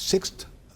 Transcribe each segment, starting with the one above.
6th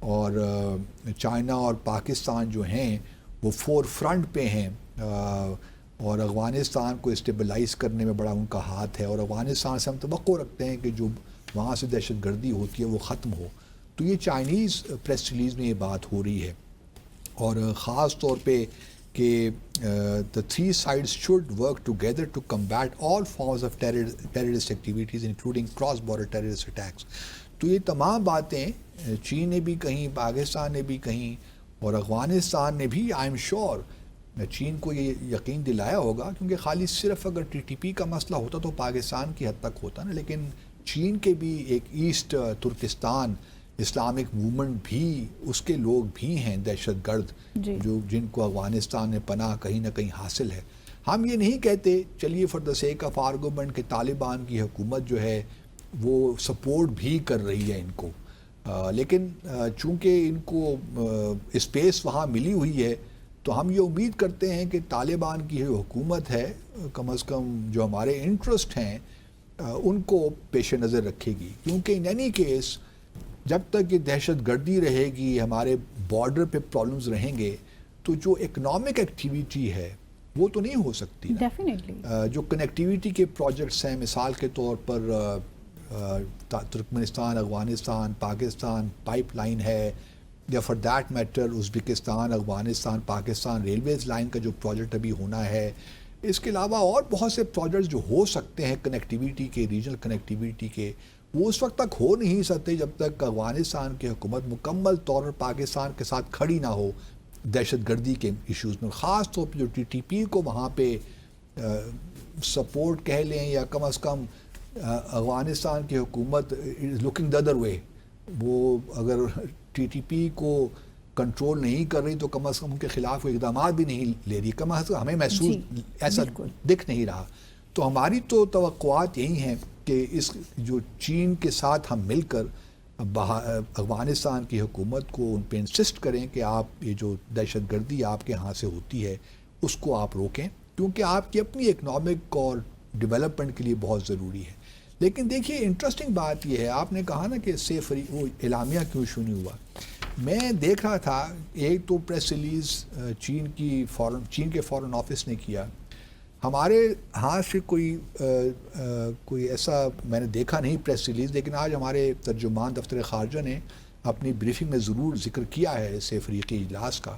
اور China اور پاکستان جو ہیں وہ فور فرنٹ پہ ہیں، اور افغانستان کو اسٹیبلائز کرنے میں بڑا ان کا ہاتھ ہے، اور افغانستان سے ہم توقع رکھتے ہیں کہ جو وہاں سے دہشت گردی ہوتی ہے وہ ختم ہو. تو یہ چائنیز پریس ریلیز میں یہ بات ہو رہی ہے، اور خاص طور پہ کہ the three sides should work together to combat all forms of terrorist activities including cross border terrorist attacks. تو یہ تمام باتیں چین نے بھی کہیں، پاکستان نے بھی کہیں، اور افغانستان نے بھی آئی ایم شیور چین کو یہ یقین دلایا ہوگا، کیونکہ خالی صرف اگر ٹی ٹی پی کا مسئلہ ہوتا تو پاکستان کی حد تک ہوتا نا، لیکن چین کے بھی ایک ایسٹ ترکستان اسلامک موومنٹ بھی، اس کے لوگ بھی ہیں دہشت گرد جو جن کو افغانستان میں پناہ کہیں نہ کہیں حاصل ہے. ہم یہ نہیں کہتے چلیے for the sake of argument کہ طالبان کی حکومت جو ہے وہ سپورٹ بھی کر رہی ہے ان کو، لیکن چونکہ ان کو اسپیس وہاں ملی ہوئی ہے تو ہم یہ امید کرتے ہیں کہ طالبان کی حکومت ہے کم از کم جو ہمارے انٹرسٹ ہیں ان کو پیش نظر رکھے گی، کیونکہ ان اینی کیس جب تک یہ دہشت گردی رہے گی، ہمارے بارڈر پہ پرابلمز رہیں گے، تو جو اکنامک ایکٹیویٹی ہے وہ تو نہیں ہو سکتی نا. جو کنیکٹیویٹی کے پروجیکٹس ہیں، مثال کے طور پر Turkmenistan, Afghanistan, Pakistan pipeline ہے، یا for that matter Uzbekistan, Afghanistan, Pakistan railways line کا جو پروجیکٹ ابھی ہونا ہے، اس کے علاوہ اور بہت سے پروجیکٹس جو ہو سکتے ہیں کنیکٹیویٹی کے، ریجنل کنیکٹیویٹی کے، وہ اس وقت تک ہو نہیں سکتے جب تک افغانستان کی حکومت مکمل طور پر پاکستان کے ساتھ کھڑی نہ ہو دہشت گردی کے ایشوز میں، خاص طور پہ جو ٹی ٹی پی کو وہاں پہ سپورٹ کہہ لیں، یا کم از کم افغانستان کی حکومت لکنگ دی ادر وے، وہ اگر ٹی ٹی پی کو کنٹرول نہیں کر رہی تو کم از کم ان کے خلاف کوئی اقدامات بھی نہیں لے رہی، کم از کم ہمیں محسوس ایسا دکھ نہیں رہا. تو ہماری تو توقعات یہی ہیں کہ اس جو چین کے ساتھ ہم مل کر افغانستان کی حکومت کو ان پہ انسسٹ کریں کہ آپ یہ جو دہشت گردی آپ کے ہاں سے ہوتی ہے اس کو آپ روکیں، کیونکہ آپ کی اپنی اکنامک اور ڈیولپمنٹ کے لیے بہت ضروری ہے. لیکن دیکھیے انٹرسٹنگ بات یہ ہے، آپ نے کہا نا کہ اس سے وہ اعلامیہ کیوں ایشو نہیں ہوا. میں دیکھ رہا تھا ایک تو پریس ریلیز چین کے فارن آفس نے کیا، ہمارے ہاں سے کوئی ایسا میں نے دیکھا نہیں پریس ریلیز، لیکن آج ہمارے ترجمان دفتر خارجہ نے اپنی بریفنگ میں ضرور ذکر کیا ہے اس افریقی اجلاس کا.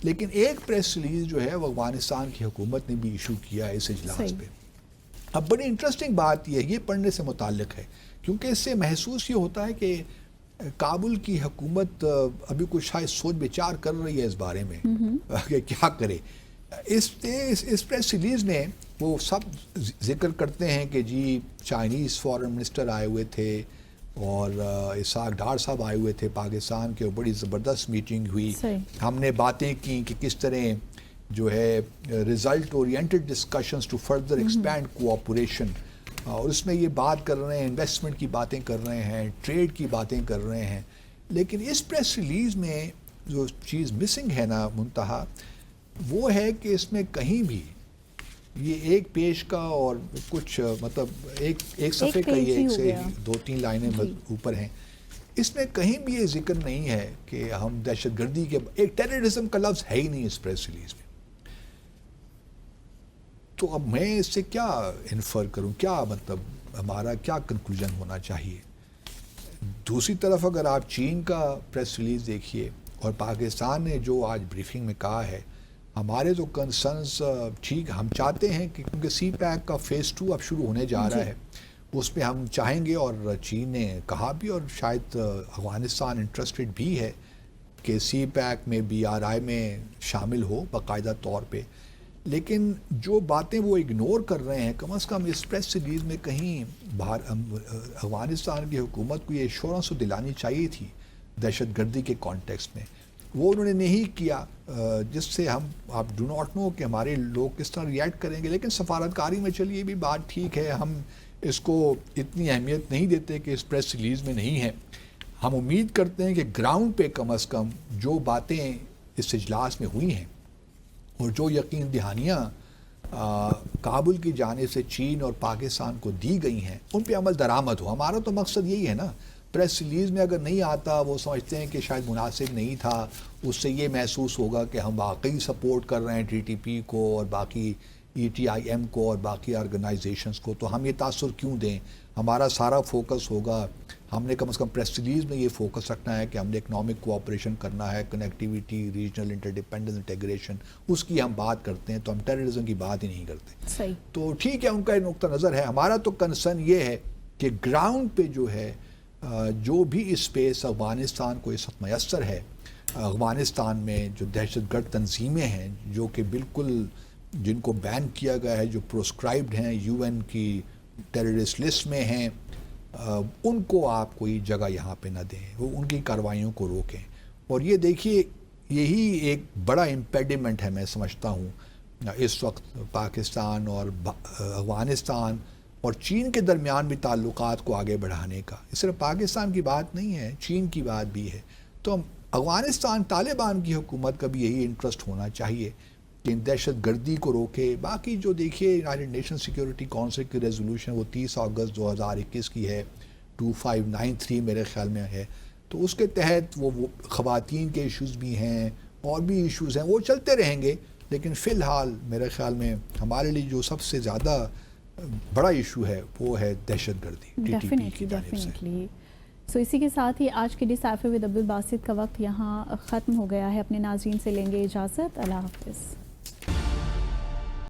لیکن ایک پریس ریلیز جو ہے وہ افغانستان کی حکومت نے بھی ایشو کیا ہے اس اجلاس پہ. اب بڑی انٹرسٹنگ بات یہ پڑھنے سے متعلق ہے، کیونکہ اس سے محسوس یہ ہوتا ہے کہ کابل کی حکومت ابھی کچھ شاید سوچ بچار کر رہی ہے اس بارے میں کہ کیا کرے. اس پریس ریلیز میں وہ سب ذکر کرتے ہیں کہ جی چائنیز فارن منسٹر آئے ہوئے تھے اور اسحاق ڈار صاحب آئے ہوئے تھے پاکستان کے، بڑی زبردست میٹنگ ہوئی، ہم نے باتیں کی کہ کس طرح جو ہے result oriented discussions to further expand cooperation, اور اس میں یہ بات کر رہے ہیں، انویسٹمنٹ کی باتیں کر رہے ہیں، ٹریڈ کی باتیں کر رہے ہیں. لیکن اس پریس ریلیز میں جو چیز مسنگ ہے نا منتہا، وہ ہے کہ اس میں کہیں بھی یہ ایک پیج کا اور کچھ مطلب ایک صفحے کا یہ ایک سے 2-3 لائنیں اوپر ہیں، اس میں کہیں بھی یہ ذکر نہیں ہے کہ ہم دہشت گردی کے، ایک ٹیررزم کا لفظ ہے ہی نہیں اس پریس ریلیز میں. تو اب میں اس سے کیا انفر کروں، کیا مطلب ہمارا کیا کنکلوژن ہونا چاہیے. دوسری طرف اگر آپ چین کا پریس ریلیز دیکھیے اور پاکستان نے جو آج بریفنگ میں کہا ہے، ہمارے تو کنسرنز ٹھیک، ہم چاہتے ہیں کہ کیونکہ سی پیک کا فیز 2 اب شروع ہونے جا رہا ہے، اس پہ ہم چاہیں گے، اور چین نے کہا بھی اور شاید افغانستان انٹرسٹڈ بھی ہے کہ سی پیک میں BRI میں شامل ہو باقاعدہ طور پہ. لیکن جو باتیں وہ اگنور کر رہے ہیں، کم از کم اس پریس ریلیز میں کہیں افغانستان کی حکومت کو یہ ایشورنس دلانی چاہیے تھی دہشت گردی کے کانٹیکسٹ میں، وہ انہوں نے نہیں کیا، جس سے آپ ڈو ناٹ نو کہ ہمارے لوگ کس طرح ریئیکٹ کریں گے. لیکن سفارتکاری میں چلیے بھی بات ٹھیک ہے، ہم اس کو اتنی اہمیت نہیں دیتے کہ اس پریس ریلیز میں نہیں ہے. ہم امید کرتے ہیں کہ گراؤنڈ پہ کم از کم جو باتیں اس اجلاس میں ہوئی ہیں اور جو یقین دہانیاں کابل کی جانب سے چین اور پاکستان کو دی گئی ہیں ان پہ عمل درآمد ہو. ہمارا تو مقصد یہی ہے نا، پریس ریلیز میں اگر نہیں آتا، وہ سمجھتے ہیں کہ شاید مناسب نہیں تھا، اس سے یہ محسوس ہوگا کہ ہم واقعی سپورٹ کر رہے ہیں ٹی ٹی پی کو اور باقی ای ٹی آئی ایم کو اور باقی آرگنائزیشنز کو، تو ہم یہ تاثر کیوں دیں؟ ہمارا سارا فوکس ہوگا، ہم نے کم از کم پریس ریلیز میں یہ فوکس رکھنا ہے کہ ہم نے اکنامک کوآپریشن کرنا ہے، کنیکٹیویٹی، ریجنل انٹرڈیپینڈنس، انٹیگریشن، اس کی ہم بات کرتے ہیں، تو ہم ٹیررزم کی بات ہی نہیں کرتے. صحیح. تو ٹھیک ہے، ان کا ایک نقطہ نظر ہے. ہمارا تو کنسرن یہ ہے کہ گراؤنڈ پہ جو ہے جو بھی اسپیس افغانستان کو اس وقت میسر ہے، افغانستان میں جو دہشت گرد تنظیمیں ہیں جو کہ بالکل جن کو بین کیا گیا ہے، جو پروسکرائبڈ ہیں، یو این کی ٹیررسٹ لسٹ میں ہیں، ان کو آپ کوئی جگہ یہاں پہ نہ دیں، وہ ان کی کارروائیوں کو روکیں. اور یہ دیکھیے، یہی ایک بڑا امپیڈیمنٹ ہے میں سمجھتا ہوں اس وقت پاکستان اور افغانستان اور چین کے درمیان بھی تعلقات کو آگے بڑھانے کا. اس صرف پاکستان کی بات نہیں ہے، چین کی بات بھی ہے. تو افغانستان طالبان کی حکومت کا بھی یہی انٹرسٹ ہونا چاہیے کہ دہشت گردی کو روکے. باقی جو دیکھیے یونائٹڈ نیشن سیکیورٹی کونسل کی ریزولوشن وہ 30 اگست 2021 کی ہے، 2593 میرے خیال میں ہے، تو اس کے تحت وہ خواتین کے ایشوز بھی ہیں اور بھی ایشوز ہیں، وہ چلتے رہیں گے. لیکن فی الحال میرے خیال میں ہمارے لیے جو سب سے زیادہ بڑا ایشو ہے وہ ہے دہشت گردی، ٹی ٹی پی کی جانب سے. ڈیفینیٹلی. سو اسی کے ساتھ ہی آج کے ڈسائفر ود عبدالباسط کا وقت یہاں ختم ہو گیا ہے. اپنے ناظرین سے لیں گے اجازت. اللہ حافظ.